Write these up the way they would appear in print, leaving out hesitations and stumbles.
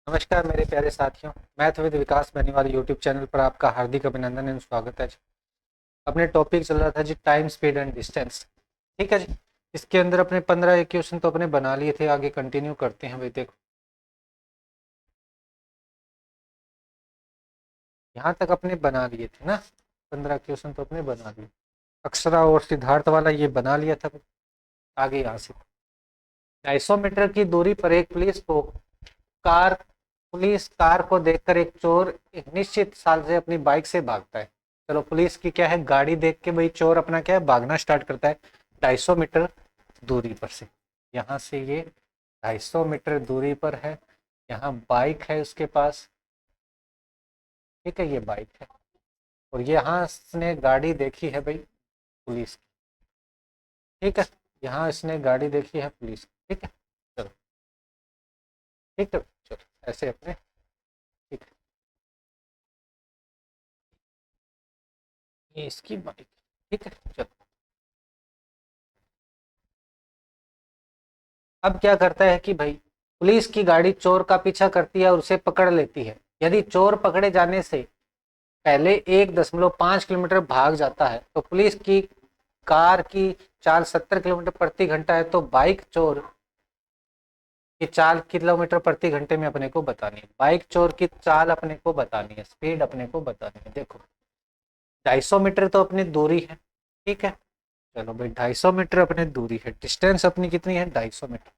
नमस्कार मेरे प्यारे साथियों, math with Vikas Beniwal YouTube channel पर आपका हार्दिक अभिनंदन एवं स्वागत है जी। अपने टॉपिक चल रहा था जी टाइम, स्पीड एंड डिस्टेंस। ठीक है जी। इसके अंदर अपने 15 इक्वेशन तो अपने बना लिए थे, आगे कंटिन्यू करते हैं भाई। देखो यहाँ तक अपने बना लिए थे ना, 15 इक्वेशन तो अपने बना लिए। अक्षरा और सिद्धार्थ वाला ये बना लिया था। आगे यहाँ से 250 मीटर की दूरी पर एक पुलिस कार को देखकर एक चोर एक निश्चित साल से अपनी बाइक से भागता है। चलो, पुलिस की क्या है, गाड़ी देख के भाई चोर अपना क्या है, भागना स्टार्ट करता है 250 मीटर दूरी पर से। यहाँ से ये 250 मीटर दूरी पर है, यहाँ बाइक है उसके पास। ठीक है, ये बाइक है और यहाँ इसने गाड़ी देखी है भाई पुलिस की। ठीक है, यहाँ इसने गाड़ी देखी है पुलिस की। ठीक है, चलो ठीक है, चलो ऐसे अपने। ठीक है, ये इसकी बाइक। ठीक है, चलो। अब क्या करता है कि भाई पुलिस की गाड़ी चोर का पीछा करती है और उसे पकड़ लेती है। यदि चोर पकड़े जाने से पहले 1.5 किलोमीटर भाग जाता है तो पुलिस की कार की चाल 70 किलोमीटर प्रति घंटा है, तो बाइक चोर की चाल किलोमीटर प्रति घंटे में अपने को बतानी है। बाइक चोर की चाल अपने को बतानी है, स्पीड अपने को बतानी है। देखो 250 मीटर तो अपनी दूरी है। ठीक है, चलो भाई 250 मीटर अपनी दूरी है, डिस्टेंस अपनी कितनी है, 250 मीटर।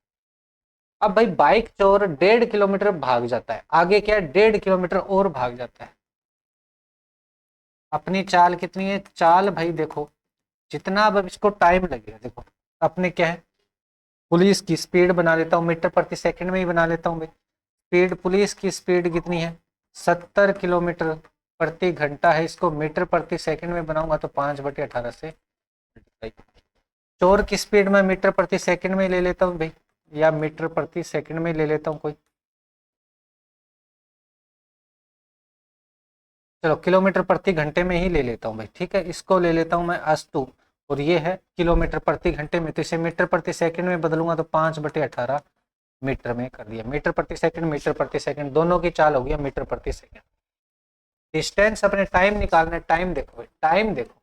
अब भाई बाइक चोर 1.5 किलोमीटर भाग जाता है, आगे क्या है, 1.5 किलोमीटर और भाग जाता है। अपनी चाल कितनी है, चाल भाई देखो जितना अब इसको टाइम लगेगा। देखो अपने क्या है, पुलिस की स्पीड बना लेता हूँ, मीटर प्रति सेकंड में ही बना लेता हूँ भाई। स्पीड, पुलिस की स्पीड कितनी है, 70 किलोमीटर प्रति घंटा है। इसको मीटर प्रति सेकंड में बनाऊंगा तो 5/18 से मल्टीप्लाई। चोर की स्पीड में मीटर प्रति सेकंड में ले लेता हूँ भाई, या मीटर प्रति सेकंड में ले लेता हूँ कोई। चलो किलोमीटर प्रति घंटे में ही ले लेता हूँ भाई। ठीक है, इसको ले लेता हूँ मैं अस्तु, और ये है किलोमीटर प्रति घंटे में, तो इसे मीटर प्रति सेकंड में बदलूंगा तो 5/18 मीटर में कर दिया। मीटर प्रति सेकंड दोनों की चाल हो गया मीटर प्रति सेकंड। डिस्टेंस अपने टाइम निकालना है। टाइम देखो भाई, टाइम देखो,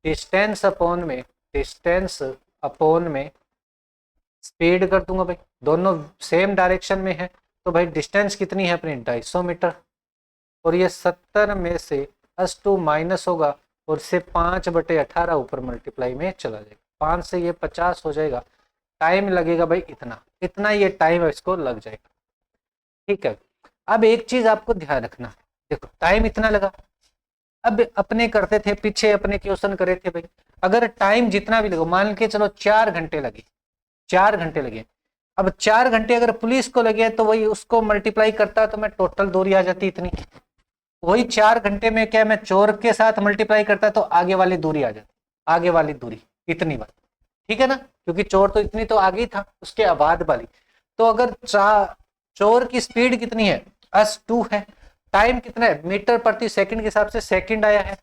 डिस्टेंस अपॉन में स्पीड कर दूंगा भाई, दोनों सेम डायरेक्शन में है। तो भाई डिस्टेंस कितनी है अपनी, 250 मीटर। और ये 70 में से S2 माइनस होगा और इससे 5/18 ऊपर मल्टीप्लाई में चला जाएगा। 5 से ये 50 हो जाएगा। टाइम लगेगा भाई इतना, इतना ये टाइम इसको लग जाएगा। ठीक है, अब एक चीज आपको ध्यान रखना है। देखो टाइम इतना लगा, अब अपने करते थे पीछे अपने क्वेश्चन करे थे भाई, अगर टाइम जितना भी लगा, मान के चलो 4 घंटे लगे, 4 घंटे लगे। अब 4 घंटे अगर पुलिस को लगे तो वही उसको मल्टीप्लाई करता तो मैं टोटल दूरी आ जाती इतनी। वही 4 घंटे में क्या मैं चोर के साथ मल्टीप्लाई करता तो आगे वाली दूरी आ जाती, आगे वाली दूरी इतनी बात। ठीक है ना, क्योंकि चोर तो इतनी तो आगे ही था, उसके बाद वाली। तो अगर चोर की स्पीड कितनी है, S2 है, टाइम कितना है, मीटर प्रति सेकंड के हिसाब से सेकंड आया है,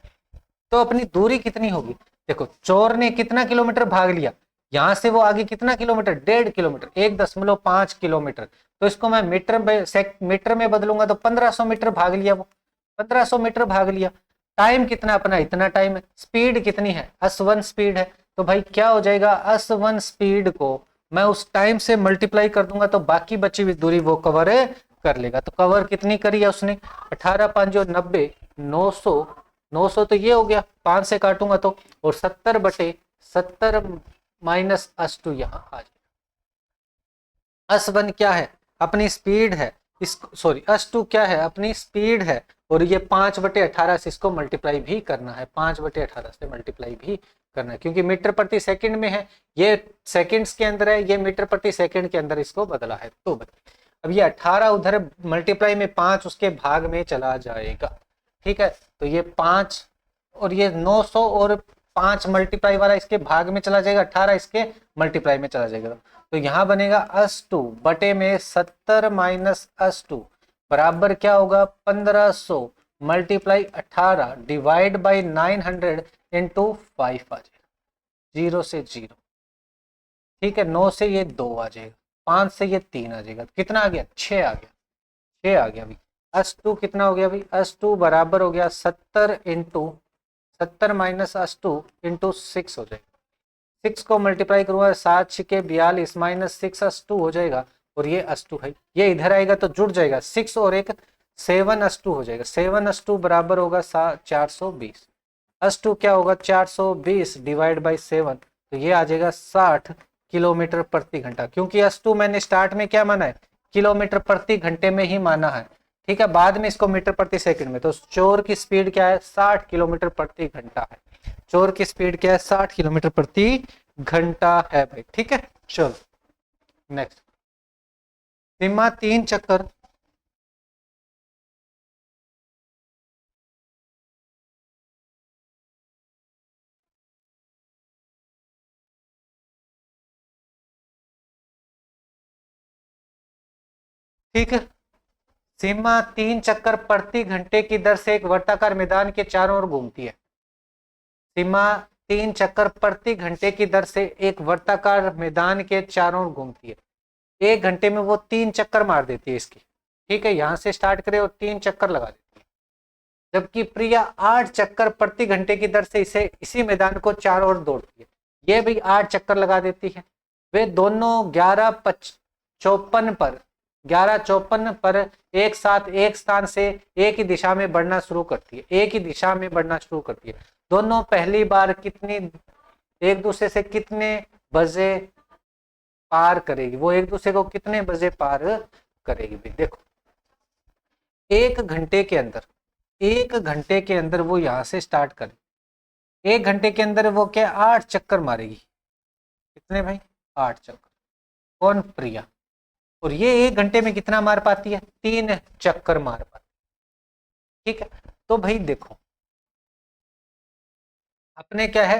तो अपनी दूरी कितनी होगी। देखो चोर ने कितना किलोमीटर भाग लिया, यहां से वो आगे कितना किलोमीटर, 1.5 किलोमीटर, 1.5 किलोमीटर। तो इसको मैं मीटर में बदलूंगा तो 1500 मीटर भाग लिया वो, 1500 मीटर भाग लिया। टाइम कितना अपना, इतना टाइम है। स्पीड कितनी है, S1 स्पीड है। तो भाई क्या हो जाएगा, S1 स्पीड को मैं उस टाइम से मल्टीप्लाई कर दूंगा तो बाकी बची हुई दूरी वो कवर कर लेगा। तो कवर कितनी करी है उसने, 18×5 = 90, 900, 900 तो ये हो गया, 5 से काटूंगा तो, और 70/70 माइनस S2 यहाँ आ जाएगा। S1 क्या है, अपनी स्पीड है, इस सॉरी S2 क्या है, अपनी स्पीड है, और ये 5/18 से इसको मल्टीप्लाई भी करना है, 5/18 से मल्टीप्लाई भी करना है, क्योंकि मीटर प्रति सेकंड में है, ये सेकंड्स के अंदर है, ये मीटर प्रति सेकंड के अंदर इसको बदला है। तो अब ये 18 उधर मल्टीप्लाई में 5 उसके भाग में चला जाएगा। ठीक है, तो ये 5 और ये 900 और 5 मल्टीप्लाई वाला इसके भाग में चला जाएगा, 18 इसके मल्टीप्लाई में चला जाएगा। तो यहाँ बनेगा S2 बटे में 70 माइनस S2 बराबर क्या होगा, 1500 मल्टीप्लाई 18 डिवाइड बाई 900 इंटू 5 आ जाएगा, 0 से 0। ठीक है, 9 से ये 2 आ जाएगा, 5 से ये 3 आ जाएगा, कितना आ गया, 6 आ गया। 6 आ गया भाई। S2 कितना हो गया भाई, S2 बराबर हो गया 70 इंटू 70 माइनस S2 इंटू 6 हो जाएगा। 6 को मल्टीप्लाई करूंगा 7 छिके 42 माइनस 6 S2 हो जाएगा, और ये S2 है, ये इधर आएगा तो जुड़ जाएगा 6 और एक 7 S2 हो जाएगा। 7 S2 बराबर होगा 420। S2 क्या होगा 420 डिवाइड बाई 7, तो ये आ जाएगा 60 किलोमीटर प्रति घंटा, क्योंकि S2 मैंने स्टार्ट में क्या माना है, किलोमीटर प्रति घंटे में ही माना है, ठीक है, बाद में इसको मीटर प्रति सेकंड में। तो चोर की स्पीड क्या है, 60 किलोमीटर प्रति घंटा है। चोर की स्पीड क्या है, 60 किलोमीटर प्रति घंटा है भाई, ठीक है। चलो नेक्स्ट, सीमा 3 चक्कर ठीक है, सीमा 3 चक्कर प्रति घंटे की दर से एक वर्ताकार मैदान के चारों ओर घूमती है। सीमा 3 चक्कर प्रति घंटे की दर से एक वर्ताकार मैदान के चारों ओर घूमती है। 1 घंटे में वो 3 चक्कर मार देती है इसकी, ठीक है, यहां से स्टार्ट करे और 3 चक्कर लगा देती है। जबकि प्रिया 8 चक्कर प्रति घंटे की दर से इसी मैदान को चारों ओर दौड़ती है। ये भी 8 चक्कर लगा देती है। वे दोनों 11:54 पर एक साथ एक स्थान से एक ही दिशा में बढ़ना शुरू करती है, एक ही दिशा में बढ़ना शुरू करती है। दोनों पहली बार एक दूसरे से कितने बजे पार करेगी, वो एक दूसरे को कितने बजे पार करेगी भाई। देखो 1 घंटे के अंदर वो यहां से स्टार्ट करे, 1 घंटे के अंदर वो क्या 8 चक्कर मारेगी। कितने भाई, 8 चक्कर। कौन, प्रिया। और ये 1 घंटे में कितना मार पाती है, 3 चक्कर मार पाती है, ठीक है। तो भाई देखो अपने क्या है,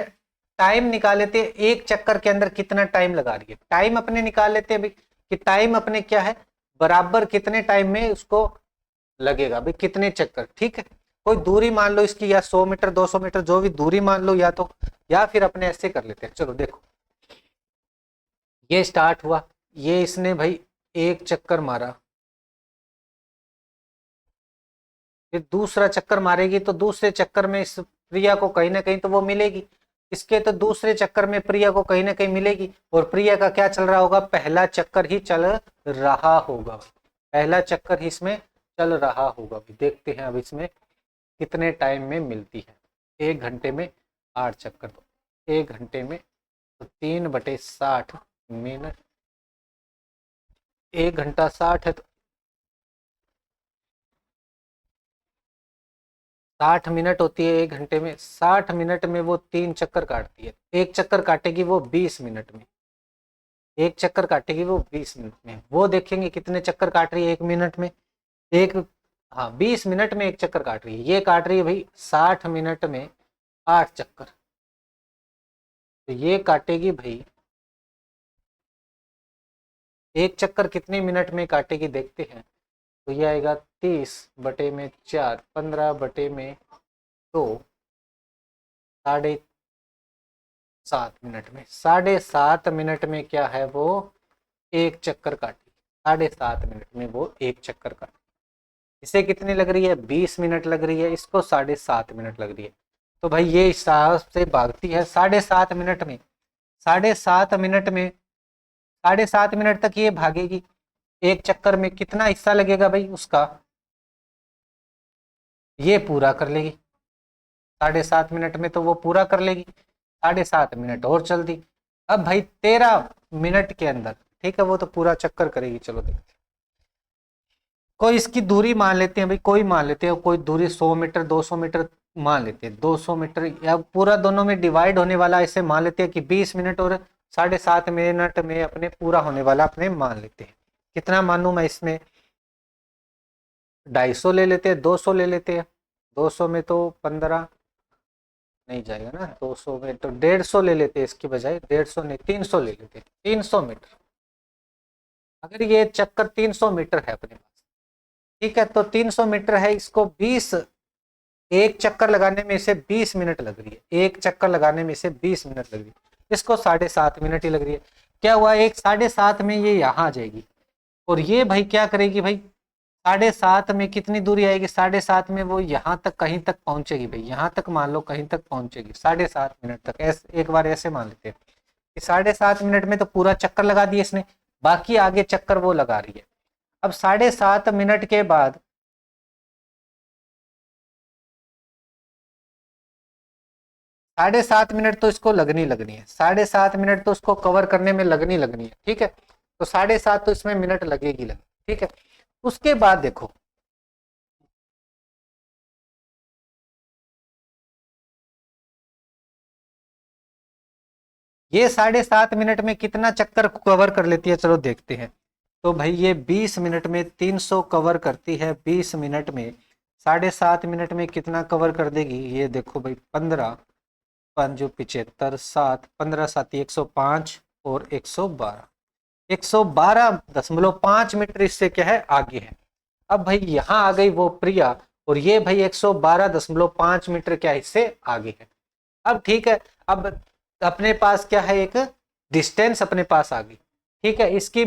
टाइम निकाल लेते हैं, एक चक्कर के अंदर कितना टाइम लगा रही है, टाइम अपने निकाल लेते हैं भाई, कि टाइम अपने क्या है बराबर कितने टाइम में उसको लगेगा भाई, कितने चक्कर, ठीक है। कोई दूरी मान लो इसकी, या 100 मीटर 200 मीटर जो भी दूरी मान लो, या फिर अपने ऐसे कर लेते हैं। चलो देखो ये स्टार्ट हुआ, ये इसने भाई 1 चक्कर मारा, फिर दूसरा चक्कर मारेगी, तो दूसरे चक्कर में इस प्रिया को कहीं ना कहीं तो वो मिलेगी, इसके तो दूसरे चक्कर में प्रिया को कहीं ना कहीं मिलेगी। और प्रिया का क्या चल रहा होगा, पहला चक्कर ही चल रहा होगा, पहला चक्कर ही इसमें चल रहा होगा। देखते हैं अब इसमें कितने टाइम में मिलती है। 1 घंटे में 8 चक्कर, तो 1 घंटे में तो 3/60 मिनट, 1 घंटा 60 है तो 60 मिनट होती है 1 घंटे में। 60 मिनट में वो 3 चक्कर काटती है, एक चक्कर काटेगी वो 20 मिनट में, एक चक्कर काटेगी वो 20 मिनट में। वो देखेंगे कितने चक्कर काट रही है 1 मिनट में, एक, हाँ 20 मिनट में एक चक्कर काट रही है। ये काट रही है भाई 60 मिनट में 8 चक्कर, तो ये काटेगी भाई एक चक्कर कितने मिनट में काटेगी देखते हैं। तो ये आएगा 30/4, 15/2, 7.5 मिनट में। 7.5 मिनट में क्या है वो एक चक्कर काटी, 7.5 मिनट में वो एक चक्कर काटी। इसे कितनी लग रही है, 20 मिनट लग रही है, इसको 7.5 मिनट लग रही है। तो भाई ये हिसाब से भागती है 7.5 मिनट में, 7.5 मिनट में 7.5 मिनट तक ये भागेगी। एक चक्कर में कितना हिस्सा लगेगा भाई उसका, ये पूरा कर लेगी 7.5 मिनट में, तो वो पूरा कर लेगी। 7.5 मिनट और चल दी। अब भाई 13 मिनट के अंदर, ठीक है, वो तो पूरा चक्कर करेगी। चलो देखते हैं, कोई इसकी दूरी मान लेते हैं भाई, कोई मान लेते हैं, कोई दूरी 100 मीटर 200 मीटर मान लेते हैं, 200 मीटर, या पूरा दोनों में डिवाइड होने वाला ऐसे मान लेते हैं कि 20 मिनट और 7.5 मिनट में अपने पूरा होने वाला अपने मान लेते हैं। कितना मानूं मैं इसमें, 250 ले लेते हैं, 200 ले लेते हैं, 200 में तो 15 नहीं जाएगा ना, 200 में तो 150 ले लेते हैं, इसकी बजाय 150 नहीं 300 ले लेते हैं, 300 मीटर। अगर ये चक्कर 300 मीटर है अपने पास, ठीक है, तो 300 मीटर है, इसको 20, एक चक्कर लगाने में इसे 20 मिनट लग रही है, एक चक्कर लगाने में इसे 20 मिनट लग रही है, इसको 7.5 मिनट ही लग रही है। क्या हुआ, एक 7.5 में ये यहाँ आ जाएगी, और ये भाई क्या करेगी भाई 7.5 में कितनी दूरी आएगी, 7.5 में वो यहाँ तक कहीं तक पहुंचेगी भाई, यहाँ तक मान लो कहीं तक पहुंचेगी 7.5 मिनट तक। ऐसे एक बार ऐसे मान लेते हैं कि 7.5 मिनट में तो पूरा चक्कर लगा दिया इसने, बाकी आगे चक्कर वो लगा रही है। अब 7.5 मिनट के बाद 7.5 मिनट तो इसको लगनी है, 7.5 मिनट तो उसको कवर करने में लगनी है, ठीक है। तो 7.5 तो इसमें मिनट लगेगी, ठीक है। उसके बाद देखो ये 7.5 मिनट में कितना चक्कर कवर कर लेती है, चलो देखते हैं। तो भाई ये 20 मिनट में 300 कवर करती है, 20 मिनट में 7.5 मिनट में कितना कवर कर देगी, ये देखो भाई 15 पंजो 75 7 15 7 105 और 112.5 मीटर इससे क्या है आगे है। अब भाई यहाँ आ गई वो प्रिया, और ये भाई 112.5 मीटर क्या है इससे आगे है। अब ठीक है, अब अपने पास क्या है, एक डिस्टेंस अपने पास आ गई, ठीक है। इसकी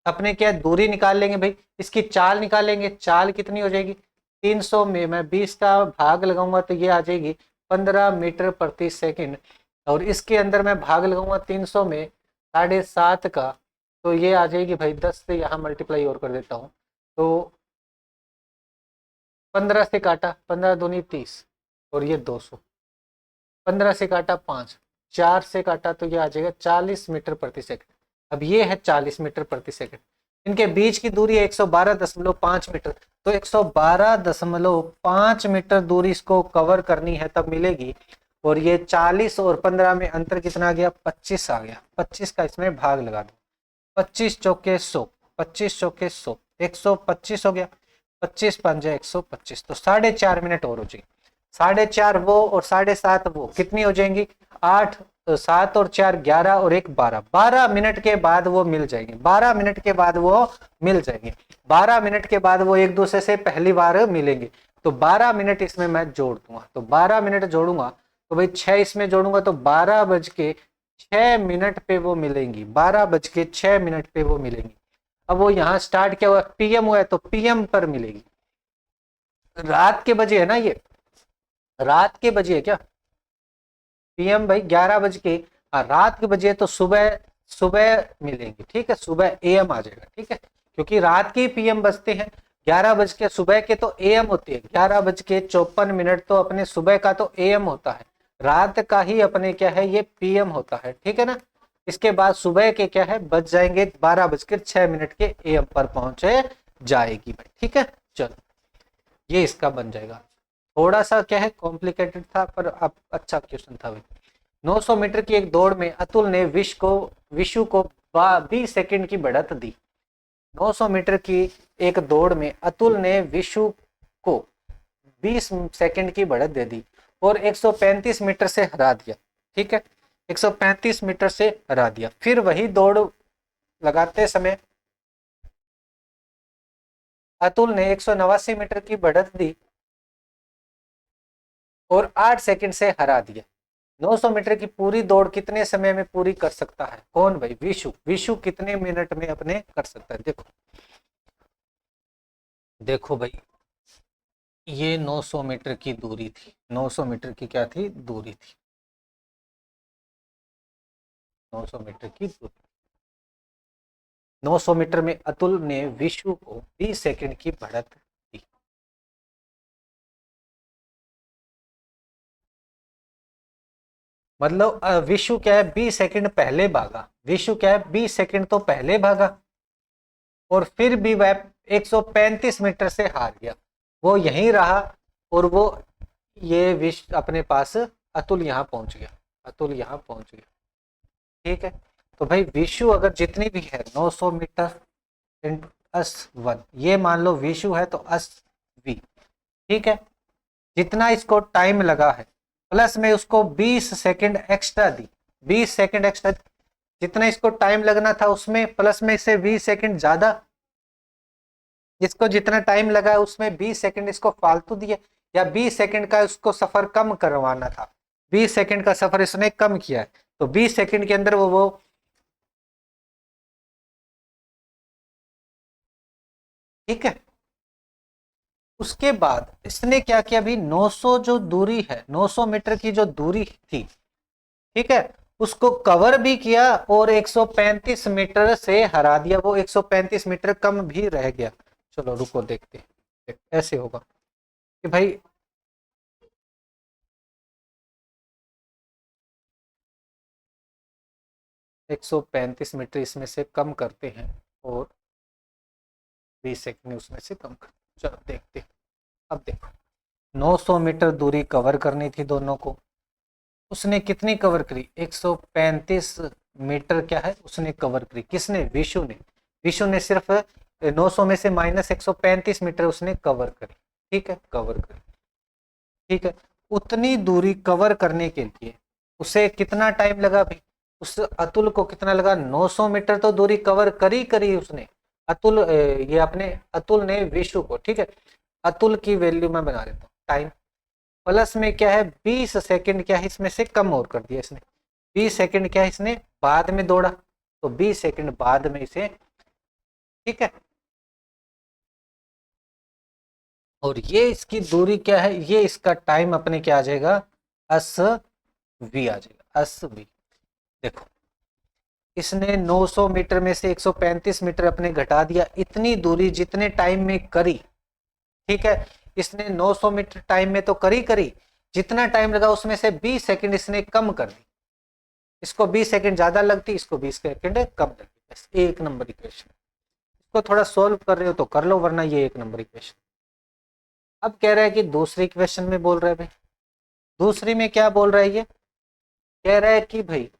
अपने क्या दूरी निकाल लेंगे भाई, इसकी चाल निकालेंगे। चाल कितनी हो जाएगी, 300 में मैं 20 का भाग लगाऊंगा तो ये आ जाएगी 15 मीटर प्रति सेकंड, और इसके अंदर मैं भाग लगाऊंगा 300 में 7.5 का, तो ये आ जाएगी भाई 10 से यहाँ मल्टीप्लाई और कर देता हूँ, तो 15 से काटा 15 दूनी 30 और ये 200, 15 से काटा 5, 4 से काटा तो ये आ जाएगा 40 मीटर प्रति सेकंड। अब ये है 40 मीटर प्रति सेकंड, इनके बीच की दूरी है 112.5 मीटर, तो 112.5 मीटर दूरी इसको कवर करनी है तब मिलेगी। और ये 40 और 15 में अंतर कितना आ गया, 25 आ गया। 25 का इसमें भाग लगा दो, 25 चौके 100, 25 चौके 100, 125 हो गया, 25 पंजे 125, तो 4.5 मिनट और हो जाएगी। 4.5 वो और 7.5 वो कितनी हो जाएंगी, 8 7 और 4 11 और 1 12, 12 मिनट के बाद वो मिल जाएंगे, 12 मिनट के बाद वो मिल जाएंगे, 12 मिनट के बाद वो एक दूसरे से पहली बार मिलेंगे। तो 12 मिनट इसमें मैं जोड़ दूंगा, तो 12 मिनट जोड़ूंगा तो भाई 6 इसमें जोड़ूंगा तो 12:06 पे वो मिलेंगी, 12:06 पे वो मिलेंगी। अब वो यहाँ स्टार्ट क्या हुआ, पीएम हुआ है तो पीएम पर मिलेगी। रात के बजे है ना, ये रात के बजे है क्या, पीएम भाई 11 बज के, रात के बजे तो सुबह सुबह मिलेंगे, ठीक है, सुबह एएम आ जाएगा, ठीक है, क्योंकि रात के पीएम बजते हैं। 11 बज के सुबह के तो एएम होती है, 11:54 तो अपने सुबह का तो एएम होता है, रात का ही अपने क्या है ये पीएम होता है, ठीक है ना। इसके बाद सुबह के क्या है बज जाएंगे 12:06 के एएम पर पहुंचे जाएगी भाई, ठीक है। चलो ये इसका बन जाएगा, थोड़ा सा क्या है कॉम्प्लिकेटेड था पर अब अच्छा क्वेश्चन था भाई। 900 मीटर की एक दौड़ में अतुल ने विशु को 20 सेकंड की बढ़त दी। 900 मीटर की एक दौड़ में अतुल ने विशु को 20 सेकंड की बढ़त दे दी और 135 मीटर से हरा दिया, ठीक है, 135 मीटर से हरा दिया। फिर वही दौड़ लगाते समय अतुल ने 189 मीटर की बढ़त दी और 8 सेकंड से हरा दिया। 900 मीटर की पूरी दौड़ कितने समय में पूरी कर सकता है, कौन भाई, विशु। विशु कितने मिनट में अपने कर सकता है, देखो देखो भाई, ये 900 मीटर की दूरी थी, 900 मीटर की क्या थी दूरी थी, 900 मीटर की दूरी। 900 मीटर में अतुल ने विशु को 20 सेकंड की बढ़त दी। मतलब विशु क्या है 20 सेकंड पहले भागा, विशु क्या है 20 सेकंड तो पहले भागा और फिर भी वह 135 मीटर से हार गया, वो यहीं रहा और वो ये विश अपने पास अतुल यहाँ पहुंच गया, अतुल यहाँ पहुंच गया, ठीक है। तो भाई विशु अगर जितनी भी है 900 मीटर अस 1, ये मान लो विशु है तो अस वी, ठीक है, जितना इसको टाइम लगा है प्लस में उसको 20 सेकंड एक्स्ट्रा दी, 20 सेकंड एक्स्ट्रा, जितना इसको टाइम लगना था उसमें प्लस में से 20 सेकंड ज्यादा, इसको जितना टाइम लगा है उसमें 20 सेकंड इसको फालतू दिया, या 20 सेकंड का उसको सफर कम करवाना था, 20 सेकंड का सफर इसने कम किया है, तो 20 सेकंड के अंदर वो ठीक है। उसके बाद इसने क्या किया, अभी 900 जो दूरी है, 900 मीटर की जो दूरी थी, ठीक है, उसको कवर भी किया और 135 मीटर से हरा दिया, वो 135 मीटर कम भी रह गया। चलो रुको देखते हैं, ऐसे होगा कि भाई 135 मीटर इसमें से कम करते हैं और 20 सेकंड उसमें से कम करते हैं। चलो देखते हैं। अब देखो 900 मीटर दूरी कवर करनी थी दोनों को, उसने कितनी कवर करी, 135 मीटर क्या है उसने कवर करी, किसने, विशु ने। विशु ने सिर्फ 900 में से माइनस 135 मीटर उसने कवर करी, ठीक है, कवर करी, ठीक है। उतनी दूरी कवर करने के लिए उसे कितना टाइम लगा भाई, उस अतुल को कितना लगा, 900 मीटर तो दूरी कवर करी उसने, अतुल ये अपने अतुल ने विशु को, ठीक है। अतुल की वैल्यू मैं बना देता हूँ, टाइम प्लस में क्या है 20 सेकंड, क्या है इसमें से कम और कर दिया इसने, 20 सेकंड क्या है इसने बाद में दौड़ा, तो 20 सेकंड बाद में इसे, ठीक है। और ये इसकी दूरी क्या है, ये इसका टाइम अपने क्या आ जाएगा, एस वी आ जाएगा, एस वी। देखो इसने 900 मीटर में से 135 मीटर अपने घटा दिया, इतनी दूरी जितने टाइम में करी, ठीक है। इसने 900 मीटर टाइम में तो करी, जितना टाइम लगा उसमें से 20 सेकंड इसने कम कर दी, इसको 20 सेकंड ज्यादा लगती, इसको 20 सेकंड कम लगती, बस एक नंबर इक्वेशन। इसको थोड़ा सोल्व कर रहे हो तो कर लो, वरना ये एक नंबर इक्वेशन। अब कह रहा है कि दूसरी इक्वेशन में बोल रहा है भाई, दूसरी में क्या बोल रहा है, ये कह रहा है कि भाई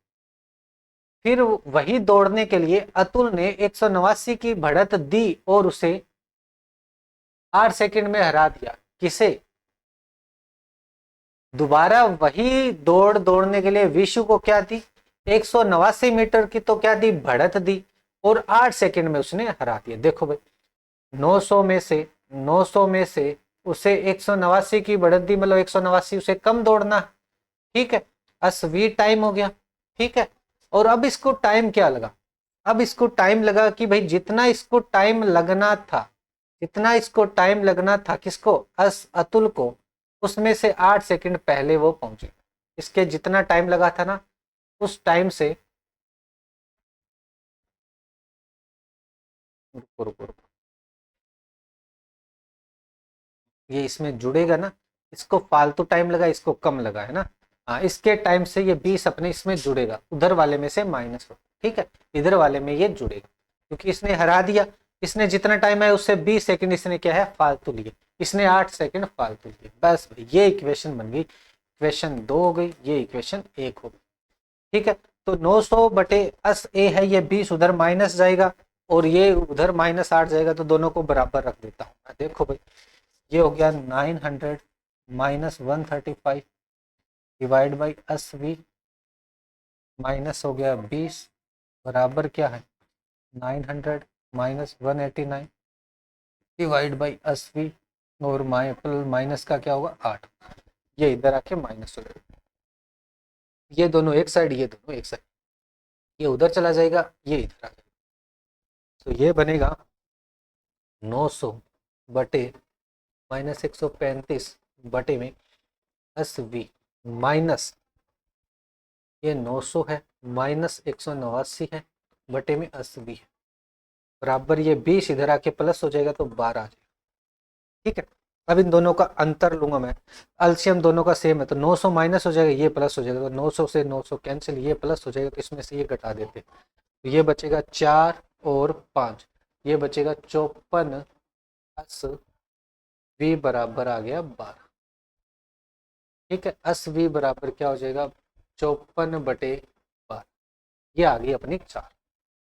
फिर वही दौड़ने के लिए अतुल ने 189 की बढ़त दी और उसे 8 सेकंड में हरा दिया, किसे, दोबारा वही दौड़ने के लिए विशु को क्या दी, 189 मीटर की तो क्या दी, बढ़त दी, और 8 सेकंड में उसने हरा दिया। देखो भाई 900 में से उसे 189 की बढ़त दी, मतलब 189 उसे कम दौड़ना, ठीक है, असवी टाइम हो गया, ठीक है। और अब इसको टाइम क्या लगा, अब इसको टाइम लगा कि भाई जितना इसको टाइम लगना था, जितना इसको टाइम लगना था किसको, अतुल को, उसमें से 8 सेकंड पहले वो पहुंचे, इसके जितना टाइम लगा था ना उस टाइम से, रुको रुको रुको, ये इसमें जुड़ेगा ना, इसको फालतू टाइम लगा, इसको कम लगा है ना, हाँ इसके टाइम से ये 20 अपने इसमें जुड़ेगा, उधर वाले में से माइनस हो, ठीक है, इधर वाले में ये जुड़ेगा, क्योंकि इसने हरा दिया, इसने जितना टाइम है उससे 20 सेकंड इसने क्या है फालतू लिए, इसने 8 सेकंड फालतू लिए, बस भाई ये इक्वेशन बन गई, इक्वेशन 2 हो गई, ये इक्वेशन 1 हो गई, ठीक है। तो 900 बटे अस ए है, ये 20 उधर माइनस जाएगा और ये उधर -8 जाएगा, तो दोनों को बराबर रख देता हूँ। देखो भाई ये हो गया 900 minus 135 divide by S V, minus हो गया 20 बराबर क्या है 900 minus 189 divide by S V, और माइनस का क्या होगा 8, ये इधर आके माइनस हो जाएगा, ये दोनों एक साइड, ये दोनों एक साइड, ये उधर चला जाएगा, ये इधर आ जाएगा, तो ये बनेगा 900 बटे माइनस 135 बटे में एस वी, माइनस ये 900 है माइनस 189 है बटे में 80 है, बराबर ये 20 इधर आके प्लस हो जाएगा तो 12 आ जाएगा, ठीक है। अब इन दोनों का अंतर लूंगा मैं, एलसीएम दोनों का सेम है, तो 900 माइनस हो जाएगा, ये प्लस हो जाएगा, तो 900 से 900 कैंसिल, ये प्लस हो जाएगा, तो इसमें से ये घटा देते, तो ये बचेगा 4 और 5, ये बचेगा 54 एस वी बराबर आ गया 12, ठीक है। एस वी बराबर क्या हो जाएगा 54 बटे 12, ये आ गई अपनी 4,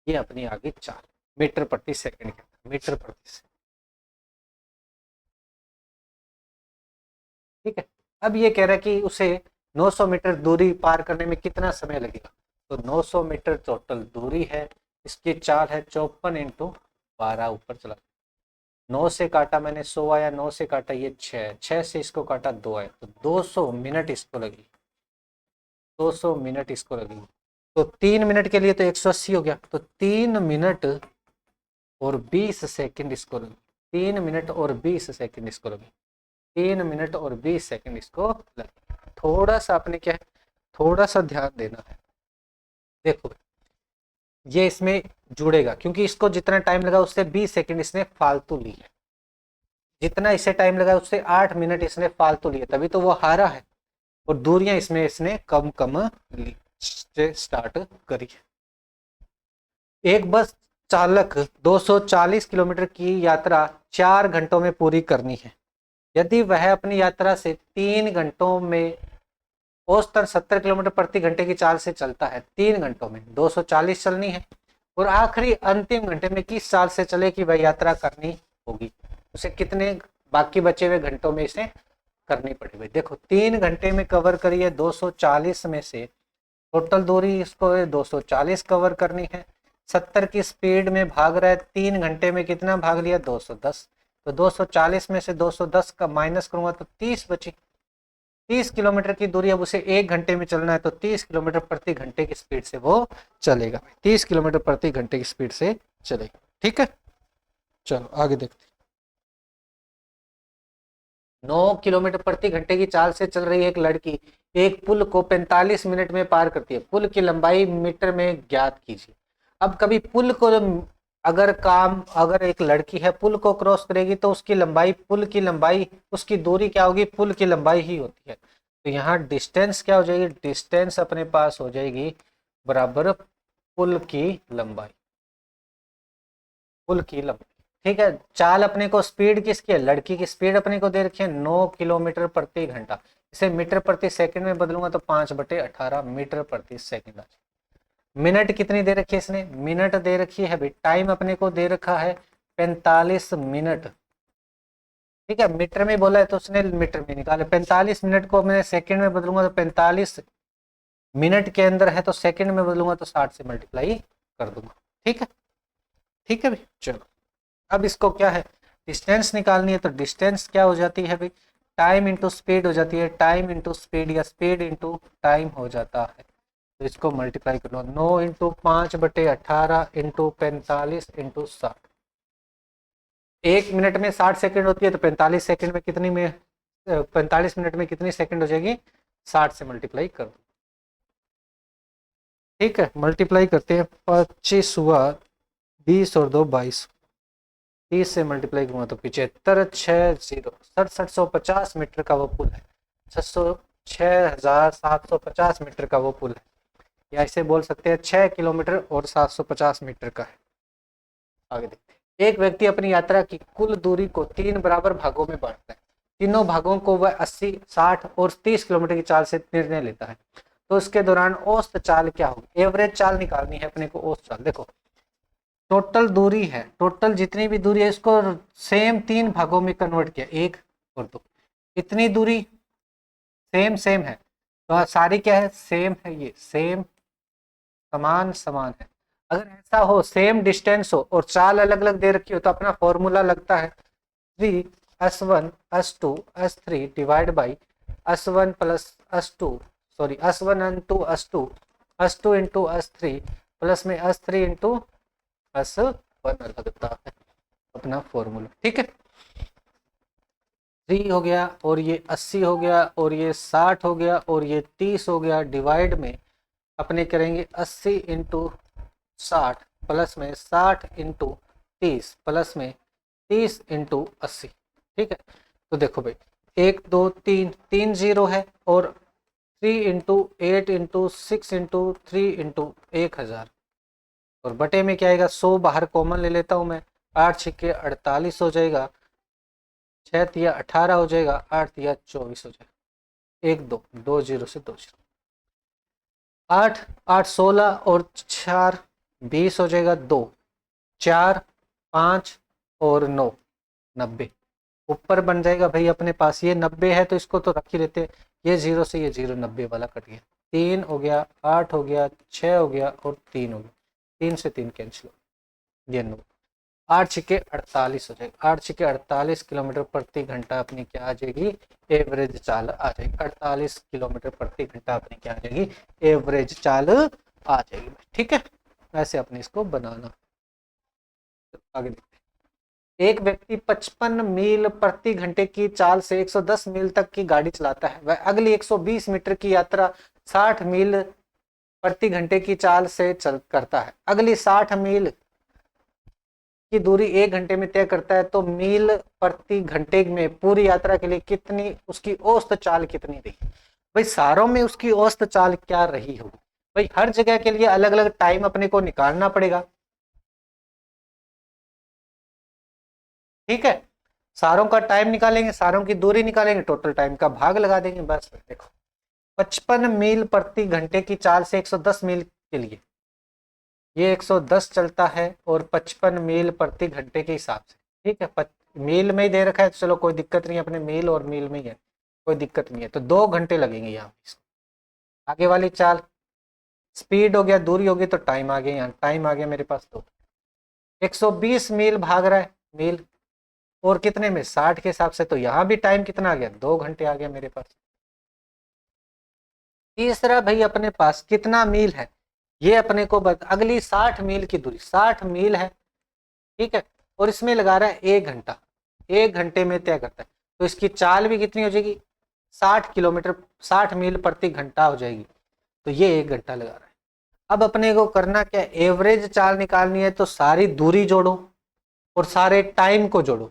ये अपनी आ गई 4 मीटर प्रति सेकंड के अंदर, मीटर प्रति सेकंड, ठीक है। अब ये कह रहा है कि उसे 900 मीटर दूरी पार करने में कितना समय लगेगा, तो 900 मीटर टोटल दूरी है, इसकी चाल है 54 इंटू 12, ऊपर चला 9 से काटा मैंने 100 आया, 9 से काटा ये 6 से इसको काटा 2 आया, तो 200 मिनट इसको लगी, 200 मिनट इसको लगेगी, तो 3 मिनट के लिए तो 180 हो गया, तो 3 मिनट और 20 सेकंड इसको लगी, 3 मिनट और 20 सेकंड इसको लगे, 3 मिनट और 20 सेकंड इसको लगे। थोड़ा सा आपने क्या है, थोड़ा सा ध्यान देना है। देखो ये इसमें जुड़ेगा क्योंकि इसको जितना टाइम लगा उससे 20 सेकंड इसने फालतू ली है, जितना इसे टाइम लगा उससे 8 मिनट इसने फालतू लिए, तभी तो वो हारा है। और दूरियां इसमें इसने कम कम ली से स्टार्ट करी। एक बस चालक 240 किलोमीटर की यात्रा 4 घंटों में पूरी करनी है। यदि वह अपनी यात्रा से 3 घंटों में औसतन 70 किलोमीटर प्रति घंटे की चाल से चलता है, 3 घंटों में 240 चलनी है, और आखिरी अंतिम घंटे में किस चाल से चले कि वह यात्रा करनी होगी, उसे कितने बाकी बचे हुए घंटों में इसे करनी पड़ेगी। देखो 3 घंटे में कवर करिए 240 में से, टोटल दूरी इसको 240 कवर करनी है। 70 की स्पीड में भाग रहा है, 3 घंटे में कितना भाग लिया 210, तो 240 में से 210 का माइनस करूंगा तो 30 बची। 30 किलोमीटर की दूरी अब उसे 1 घंटे में चलना है, तो 30 किलोमीटर प्रति घंटे की स्पीड से वो चलेगा, 30 किलोमीटर प्रति घंटे की स्पीड से चलेगा। ठीक है, चलो आगे देखते हैं। 9 किलोमीटर प्रति घंटे की चाल से चल रही एक लड़की एक पुल को 45 मिनट में पार करती है। पुल की लंबाई मीटर में ज्ञात कीजिए। अब कभी पुल को अगर एक लड़की है पुल को क्रॉस करेगी तो उसकी लंबाई, पुल की लंबाई, उसकी दूरी क्या होगी, पुल की लंबाई ही होती है। तो यहाँ डिस्टेंस क्या हो जाएगी, डिस्टेंस अपने पास हो जाएगी बराबर पुल की लंबाई, पुल की लंबाई। ठीक है, चाल अपने को, स्पीड किसकी है, लड़की की स्पीड अपने को दे रखी है 9 किलोमीटर प्रति घंटा। इसे मीटर प्रति सेकंड में बदलूंगा तो 5/18 मीटर प्रति सेकंड आ जाएगा। मिनट कितनी दे रखी है इसने, मिनट दे रखी है भाई, टाइम अपने को दे रखा है 45 मिनट। ठीक है, मीटर में बोला है तो उसने मीटर में निकाले। 45 मिनट को मैं सेकंड में बदलूंगा तो 45 मिनट के अंदर है, तो सेकंड में बदलूंगा तो 60 से मल्टीप्लाई कर दूंगा। ठीक है, ठीक है भाई। चलो अब इसको क्या है, डिस्टेंस निकालनी है, तो डिस्टेंस क्या हो जाती है भाई, टाइम इंटू स्पीड हो जाती है, टाइम इंटू स्पीड या स्पीड इंटू टाइम हो जाता है। तो इसको मल्टीप्लाई कर लो, 9 इंटू 5/18 इंटू 45 इंटू 60। 1 मिनट में 60 सेकंड होती है, तो 45 सेकंड में कितनी में 45 मिनट में कितनी सेकंड हो जाएगी, 60 से मल्टीप्लाई कर दो। ठीक है, मल्टीप्लाई करते हैं, 25 हुआ, 20 और 2 22, 30 से मल्टीप्लाई करूंगा तो 75 6 0 6750 मीटर का वो पुल है, 6750 मीटर का वो पुल है, या इसे बोल सकते हैं 6 किलोमीटर और 750 मीटर का है। आगे देखते हैं, एक व्यक्ति अपनी यात्रा की कुल दूरी को 3 बराबर भागों में बांटता है। तीनों भागों को वह 80 60 और 30 किलोमीटर की चाल से निर्णय लेता है। तो इसके दौरान औसत चाल क्या होगी, एवरेज चाल निकालनी है अपने को। औसत चाल देखो, टोटल दूरी है, टोटल जितनी भी दूरी है इसको सेम 3 भागों में कन्वर्ट किया, 1 और 2, इतनी दूरी सेम सेम है, तो सारी क्या है, सेम है, ये सेम समान समान है। अगर ऐसा हो, सेम डिस्टेंस हो और चाल अलग अलग दे रखी हो, तो अपना फॉर्मूला लगता है 3s1 s2 s3 divide by s1 plus s2 sorry s1 into s2 s2 into s3 plus में s3 इंटू s1 लगता है अपना फॉर्मूला। ठीक है, 3 हो गया और ये 80 हो गया और ये 60 हो गया और ये 30 हो गया, डिवाइड में अपने करेंगे 80 इंटू 60 प्लस में 60 इंटू 30 प्लस में 30 इंटू 80। ठीक है, तो देखो भाई 1 2 3 3 0 है, और 3 इंटू 8 इंटू 6 इंटू 3 इंटू 1000, और बटे में क्या आएगा 100 बाहर कॉमन ले लेता हूँ मैं, 8 छक्के 48 हो जाएगा, 6 तिया 18 हो जाएगा, 8 तिया 24 हो जाएगा, 1 2 2 0 से 2 0, 8 8 16 और 4 20 हो जाएगा, 2 4 5 और 9 90, ऊपर बन जाएगा भाई अपने पास, ये 90 है तो इसको तो रख ही लेते हैं, ये 0 से ये 0 90 वाला कट गया, 3 हो गया, 8 हो गया, 6 हो गया और 3 हो गया, 3 से 3 कैंसिल हो, ये 9, 8 छिके 48 हो जाएगा, 8 छिके 48 किलोमीटर प्रति घंटा अपनी क्या आ जाएगी, एवरेज चाल आ जाएगी, 48 किलोमीटर प्रति घंटा अपनी क्या आ जाएगी, एवरेज चाल आ जाएगी। ठीक है, ऐसे अपने इसको बनाना। आगे देखते हैं, एक व्यक्ति 55 मील प्रति घंटे की चाल से 110 मील तक की गाड़ी चलाता है। वह अगली 120 मीटर की यात्रा 60 मील प्रति घंटे की चाल से करता है। अगली 60 मील की दूरी 1 घंटे में तय करता है, तो मील प्रति घंटे में पूरी यात्रा के लिए कितनी उसकी औसत चाल कितनी रही? भाई सारों में उसकी औसत चाल क्या रही होगी? भाई हर जगह के लिए अलग अलग टाइम अपने को निकालना पड़ेगा। ठीक है, सारों का टाइम निकालेंगे, सारों की दूरी निकालेंगे, टोटल टाइम का भाग लगा देंगे। बस देखो 55 मील प्रति घंटे की चाल से 110 मील के लिए ये 110 चलता है और 55 मील प्रति घंटे के हिसाब से। ठीक है, मील में ही दे रखा है तो चलो कोई दिक्कत नहीं है, अपने मील और मील में ही है, कोई दिक्कत नहीं है। तो 2 घंटे लगेंगे यहाँ। आगे वाली चाल स्पीड हो गया, दूरी हो गई, तो टाइम आ गया। यहाँ टाइम आ गया मेरे पास। तो 120 मील भाग रहा है मील, और कितने में 60 के हिसाब से, तो यहाँ भी टाइम कितना आ गया? 2 घंटे आ गया मेरे पास। तीसरा भाई अपने पास कितना मील है ये अपने को अगली 60 मील की दूरी 60 मील है। ठीक है, और इसमें लगा रहा है 1 घंटा, 1 घंटे में तय करता है, तो इसकी चाल भी कितनी हो जाएगी? 60 किलोमीटर 60 मील प्रति घंटा हो जाएगी। तो ये 1 घंटा लगा रहा है। अब अपने को करना क्या? एवरेज चाल निकालनी है, तो सारी दूरी जोड़ो और सारे टाइम को जोड़ो।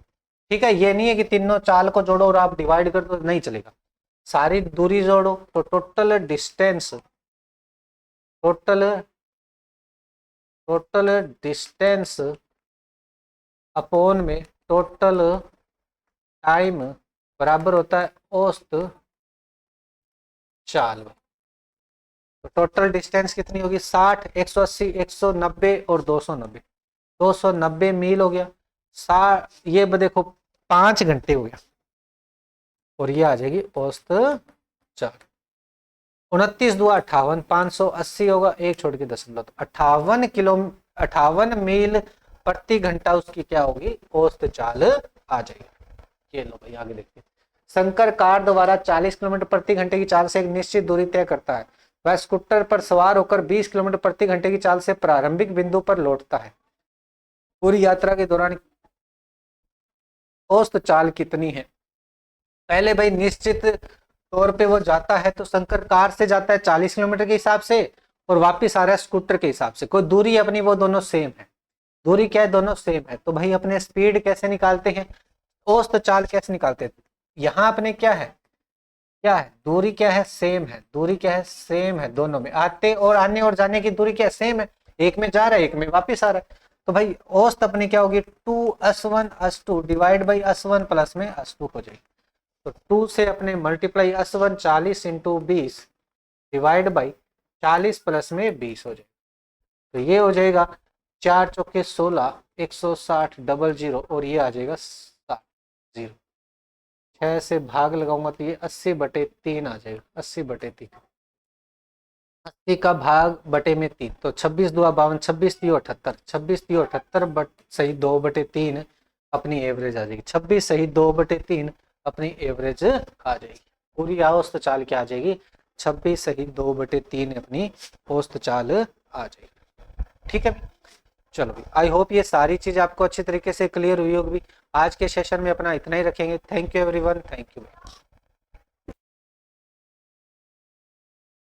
ठीक है, ये नहीं है कि तीनों चाल को जोड़ो और आप डिवाइड कर दो, नहीं चलेगा। सारी दूरी जोड़ो तो टोटल डिस्टेंस अपॉन में टोटल टाइम बराबर होता है औसत चाल। तो टोटल डिस्टेंस कितनी होगी? 60, 180, 190 और 290। 290 मील हो गया। ये देखो 5 घंटे हो गया, और ये आ जाएगी औसत चाल। 29 दुआ 58, 580 होगा, एक छोड़ के 10, तो 58 मील प्रति घंटा उसकी क्या होगी? औसत चाल आ जाएगी। ये लो भाई आगे देखते हैं। शंकर कार द्वारा 40 किलोमीटर प्रति घंटे की चाल से एक निश्चित दूरी तय करता है। वह स्कूटर पर सवार होकर 20 किलोमीटर प्रति घंटे की चाल से प्रारंभिक बिंदु पर लौटता है। पूरी यात्रा के दौरान औसत चाल कितनी है? पहले भाई निश्चित तौर पे वो जाता है, तो शंकर कार से जाता है 40 किलोमीटर के हिसाब से, और वापस आ रहा है स्कूटर के हिसाब से। कोई दूरी अपनी वो दोनों सेम है। दूरी क्या है? दोनों सेम है। तो भाई अपने स्पीड कैसे निकालते हैं? औसत चाल कैसे निकालते हैं? यहाँ अपने क्या है दूरी क्या है? सेम है। दूरी क्या है? सेम है। दोनों में आते और आने और जाने की दूरी क्या है? सेम है। एक में जा रहा है, एक में वापिस आ रहा है। तो भाई औसत अपनी क्या होगी? 2s1 s2 divide by s1 plus में s2 हो जाएगी। तो 2 से अपने multiply s1 40 into 20 divide by 40 plus में 20 हो जाएगा। तो ये हो जाएगा 4 चौके 16, 160 00, और ये आ जाएगा 60। 6 से भाग लगाऊंगा तो ये 80/3 आ जाएगा। 80/3, 80 का भाग बटे में 3, तो 26 दुआ 52, 26 3 78, 26 3 78 सही 2/3 अपनी एवरेज आ जाएगी। 26 सही 2/3 अपनी एवरेज आ जाएगी। पूरी औसत चाल क्या आ जाएगी? 26 सही 2/3 अपनी औसत चाल आ जाएगी। ठीक है, चलो भाई, आई होप ये सारी चीज आपको अच्छी तरीके से क्लियर हुई होगी। आज के सेशन में अपना इतना ही रखेंगे। Thank you everyone, thank you.